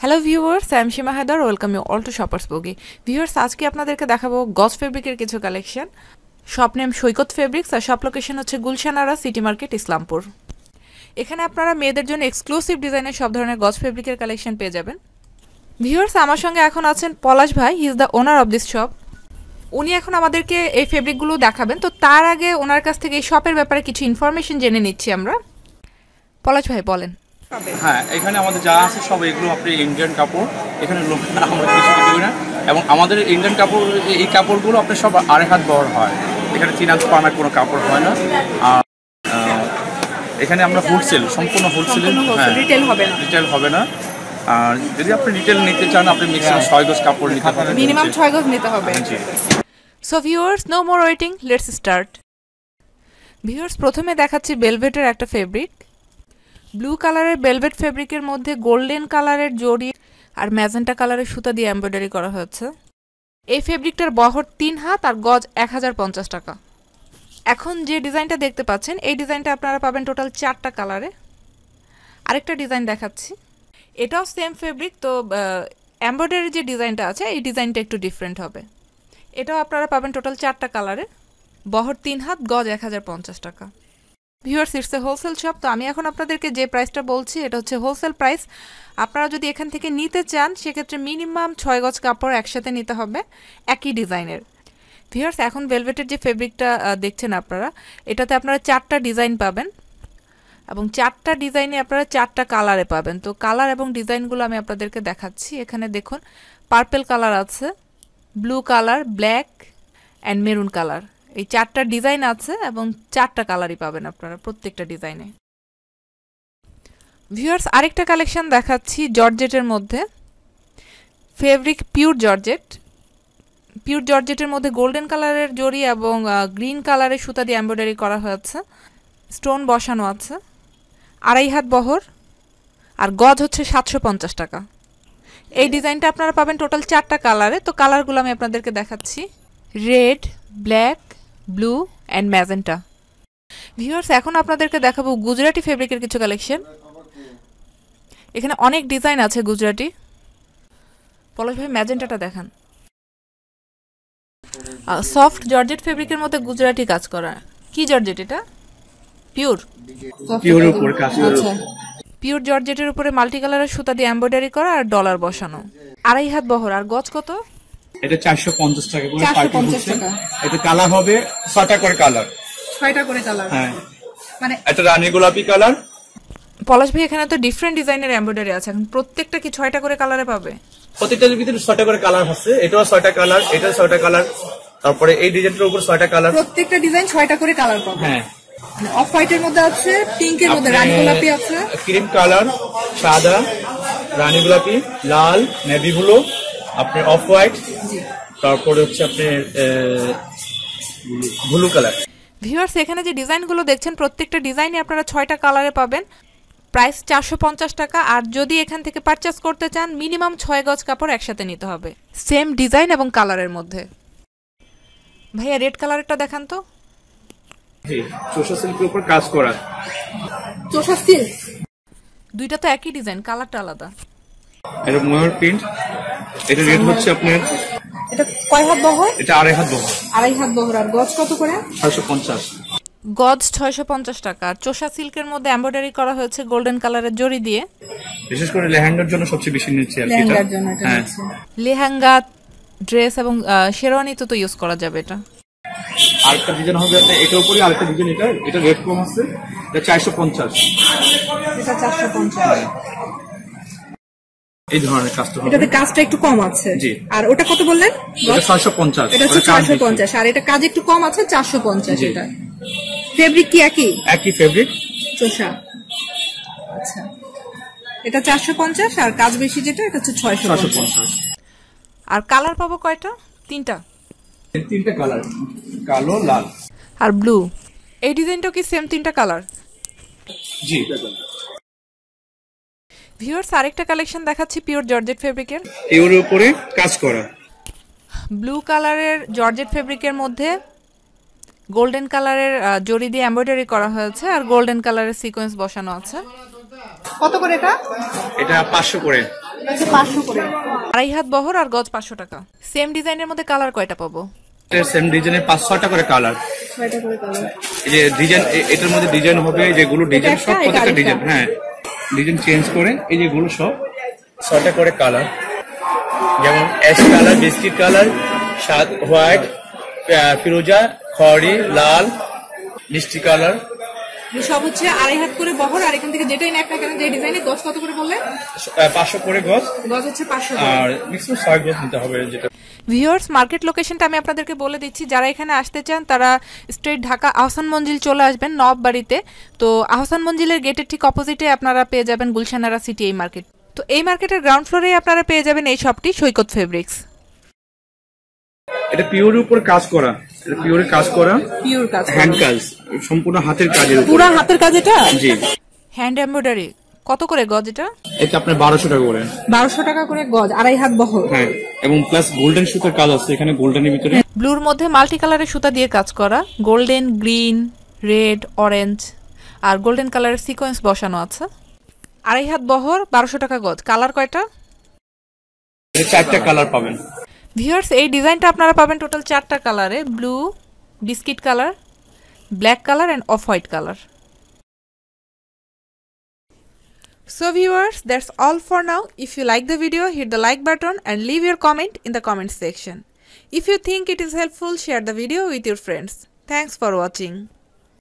Hello viewers, I am Seema Haider. Welcome you all to shoppers bogie. Viewers, আজকে আপনাদেরকে দেখাবো গজ ফেব্রিকের কিছু collection. Shop name Saikat fabrics আর শপ লোকেশন হচ্ছে গুলশানারা সিটি মার্কেট, ইসলামপুর। এখানে আপনারা মেয়েদের জন্য এক্সক্লুসিভ ডিজাইনের সব ধরনের গজ ফেব্রিকের কালেকশন পেয়ে যাবেন। ভিউয়ার্স, আমার সঙ্গে এখন আছেন পলাশ ভাই। He is the owner of this shop. উনি এখন আমাদেরকে এই ফেব্রিকগুলো দেখাবেন। তো তার আগে ওনার কাছ থেকে এই শপের ব্যাপারে কিছু ইনফরমেশন জেনে নিচ্ছি আমরা। পলাশ ভাই বলেন। হ্যাঁ, এখানে আমাদের যা আছে সব এগুলো আপনি ইন্ডিয়ান কাপড়। এখানে আমরা কিছু দিই না, এবং আমাদের ইন্ডিয়ান কাপড়, এই কাপড়গুলো আপনার সব আড়াই হাত বহর হয়। এখানে 3 হাত পানার কোনো কাপড় হয় না। আর এখানে আমরা হোলসেল, সম্পূর্ণ হোলসেল, রিটেল হবে না, রিটেল হবে না। আর যদি আপনি রিটেল নিতে চান, আপনি ম্যাক্সিমাম 6 গজ কাপড় নিতে হবে, মিনিমাম 6 গজ নিতে হবে। So viewers, no more waiting, let's start. Viewers, প্রথমে দেখাচ্ছি ভেলভেটের একটা ফেব্রিক। ব্লু কালারের ভেলভেট ফেব্রিকের মধ্যে গোল্ডেন কালারের জড়ি আর ম্যাজেন্টা কালারের সুতা দিয়ে এমব্রয়ডারি করা হয়েছে। এই ফেব্রিকটার বহর 3 হাত আর গজ 1050 টাকা। এখন যে ডিজাইনটা দেখতে পাচ্ছেন, এই ডিজাইনটা আপনারা পাবেন টোটাল 4টা কালারে। আরেকটা ডিজাইন দেখাচ্ছি, এটাও সেম ফেব্রিক। তো এমব্রয়ডারি যে ডিজাইনটা আছে, এই ডিজাইনটা একটু ডিফারেন্ট হবে। এটাও আপনারা পাবেন টোটাল 4টা কালারে, বহর 3 হাত, গজ 1050 টাকা। Viewers, it's a wholesale shop. তো আমি এখন আপনাদেরকে যে প্রাইসটা বলছি, এটা হচ্ছে হোলসেল প্রাইস। আপনারা যদি এখান থেকে নিতে চান, সেক্ষেত্রে মিনিমাম 6 গজ কাপড় একসাথে নিতে হবে, একই ডিজাইনের। ভিউয়ার্স, এখন ভেলভেটের যে ফেব্রিকটা দেখছেন আপনারা, এটাতে আপনারা 4টা ডিজাইন পাবেন, এবং 4টা ডিজাইনে আপনারা 4টা কালারে পাবেন। তো কালার এবং ডিজাইনগুলো আমি আপনাদেরকে দেখাচ্ছি। এখানে দেখুন, পার্পল কালার আছে, blue colour, black and maroon colour. এই 4টা ডিজাইন আছে এবং 4টা কালারই পাবেন আপনারা প্রত্যেকটা ডিজাইনে। ভিউয়ার্স, আরেকটা কালেকশন দেখাচ্ছি জর্জেটের মধ্যে। Fabric pure georgette. পিওর জর্জেটের মধ্যে গোল্ডেন কালারের জড়ি এবং গ্রিন কালারের সুতা দিয়ে এমব্রয়ডারি করা হয়েছে, স্টোন বসানো আছে। আড়াই হাত বহর আর গজ হচ্ছে 750 টাকা। এই ডিজাইনটা আপনারা পাবেন টোটাল 4টা কালারে। তো কালারগুলো আমি আপনাদেরকে দেখাচ্ছি, red, black, blue and magenta. Viewers, এখন আপনাদেরকে দেখাবো গুজরাটি ফেব্রিকের কিছু কালেকশন। এখানে অনেক ডিজাইন আছে গুজরাটি। পলাশ ভাই, ম্যাজেন্টাটা দেখান। সফট জর্জেট ফেব্রিকের মধ্যে গুজরাটি কাজ করা। কি জর্জেট এটা? পিওর পিওরের উপর কাজ করা। পিওর জর্জেটের উপরে মাল্টি কালারের সুতা দিয়ে এমব্রয়ডারি করা আর ডলার বসানো। আড়াই হাত বহর আর গজ কত? এটা 450 টাকা করে। 450 টাকা। এটা কালার হবে 6টা করে কালার। 6টা করে কালার, হ্যাঁ। মানে এটা রানী গোলাপি কালার। পলাশ ভাই, এখানে তো ডিফারেন্ট ডিজাইনের এমব্রয়ডারি আছে। এখন প্রত্যেকটা কি 6টা করে কালারে পাবে? প্রত্যেকটার ভিতরে 6টা করে কালার আছে। এটাও 6টা কালার, এটাও 6টা কালার, তারপরে এই ডিজাইনটার উপর 6টা কালার। প্রত্যেকটা ডিজাইন 6টা করে কালার পাবে। হ্যাঁ, মানে অফ হোয়াইটের মধ্যে আছে, পিঙ্কের মধ্যে রানী গোলাপি আছে, ক্রিম কালার, সাদা, রানী গোলাপি, লাল, নেভি ব্লু, আপনার অফ হোয়াইট, তারপরে হচ্ছে আপনার ব্লু কালার। ভিউয়ার্স, এখানে যে ডিজাইনগুলো দেখছেন, প্রত্যেকটা ডিজাইনই আপনারা 6টা কালারে পাবেন। প্রাইস 450 টাকা। আর যদি এখান থেকে পারচেস করতে চান, মিনিমাম 6 গজ কাপড় একসাথে নিতে হবে, সেম ডিজাইন এবং কালারের মধ্যে। ভাইয়া, রেড কালারটা দেখান তো। জি, চোষা সিল্কের উপর কাজ করা। চোষা সিল্ক, দুইটা তো একই ডিজাইন, কালারটা আলাদা। এটা ময়ূর প্রিন্ট। এটা রেট হচ্ছে আপনার, এটা কয় হাত বহর? এটা আড়াই হাত বহর। আড়াই হাত বহর আর গজ কত করে? 650। গজ 650 টাকা। আর চোষা সিল্কের মধ্যে এমব্রয়ডারি করা হয়েছে গোল্ডেন কালারের জড়ি দিয়ে। বিশেষ করে লেহেঙ্গার জন্য সবচেয়ে বেশি নিচ্ছে আর কি। লেহেঙ্গার জন্য এটা নিচ্ছে। লেহেঙ্গা, ড্রেস এবং শেরওয়ানি তো ইউজ করা যাবে এটা। আরেকটা ডিজাইন হবে আপনার এটার উপরে, আরেকটা ডিজাইন, এটা রেট কম আছে, এটা 450। এটা 450। এই ধরনের কাজটা হবে। এটাতে কাজটা একটু কম আছে। জি। আর ওটা কত বললেন? এটা 650। এটা হচ্ছে 650 আর এটা কাজ একটু কম আছে 450। এটা ফেব্রিক কি একই? একই ফেব্রিক, চোষা। আচ্ছা, এটা 450 আর কাজ বেশি যেটা, এটা হচ্ছে 650। আর কালার পাবো কয়টা? 3টা। 3টা কালার, কালো, লাল আর ব্লু। এই ডিজাইনটাও কি সেম 3টা কালার? জি। ভিউয়ার্স, আরেকটা কালেকশন দেখাচ্ছি পিওর জর্জেট ফেব্রিকের। এর উপরে কাজ করা ব্লু কালারের জর্জেট ফেব্রিকের মধ্যে গোল্ডেন কালারের জড়ি দিয়ে এমব্রয়ডারি করা হয়েছে আর গোল্ডেন কালারের সিকোয়েন্স বসানো আছে। কত করে এটা? এটা 500 করে। 500 করে। আড়াই হাত বহর আর গজ 500 টাকা। সেম ডিজাইনের মধ্যে কালার কয়টা পাবো? সেম ডিজাইনের 5-6টা করে কালার। 6টা করে কালার। এই যে ডিজাইন, এটার মধ্যে ডিজাইন হবে, যেগুলো ডিজাইন সব প্রত্যেকটা ডিজাইন, হ্যাঁ ডিজাইন চেঞ্জ করে এই যেগুলো সব 6টা করে কালার, যেমন অ্যাশ কালার, বিস্কিট কালার, সাদ হোয়াইট, ফিরোজা, খয়েরি, লাল, মিষ্টি কালার। সব হচ্ছে আড়াই হাত করে বহর, আর এখান থেকে যেটাই নেক না কেন যে ডিজাইনে গজ কত করে বললেন? 500 করে গজ। গজ হচ্ছে 500 আর ম্যাক্সিমাম 60 গজ নিতে হবে যেটা। ভিউয়ার্স, মার্কেট লোকেশনটা আমি আপনাদেরকে বলে দিচ্ছি। যারা এখানে আসতে চান তারা স্ট্রেট ঢাকা আহসান মঞ্জিল চলে আসবেন নববাড়িতে। তো আহসান মঞ্জিলের গেটের ঠিক অপোজিটে আপনারা পেয়ে যাবেন গুলশানারা সিটি এই মার্কেট। তো এই মার্কেটের গ্রাউন্ড ফ্লোরেই আপনারা পেয়ে যাবেন এই শপটি সৈকত ফেব্রিক্স। এটা পিওরের উপর কাজ করা, এটা পিওরের কাজ করা, পিওর কাজ, হ্যান্ড কাজ, সম্পূর্ণ হাতের কাজের উপর। পুরো হাতের কাজ এটা? জি। Hand embroidery. কত করে গজ এটা? এটা আপনার 1200 টাকা করে। 1200 টাকা করে গজ, আড়াই হাত বহর। হ্যাঁ, এবং প্লাস গোল্ডেন সুতার কাজ আছে এখানে, গোল্ডেনের ভিতরে ব্লুর মধ্যে মাল্টি কালারের সুতা দিয়ে কাজ করা, গোল্ডেন, গ্রিন, রেড, অরেঞ্জ আর গোল্ডেন কালারের সিকোয়েন্স বসানো আছে। আড়াই হাত বহর, 1200 টাকা গজ। কালার কয়টা? এটা 4টা কালার পাবেন। ভিউয়ার্স, এই ডিজাইনটা আপনারা পাবেন টোটাল 4টা কালারে, blue, biscuit colour, black colour end off white colour. So viewers, that's all for now. If you like the video, hit the like button and leave your comment in the comment section. If you think it is helpful, share the video with your friends. Thanks for watching.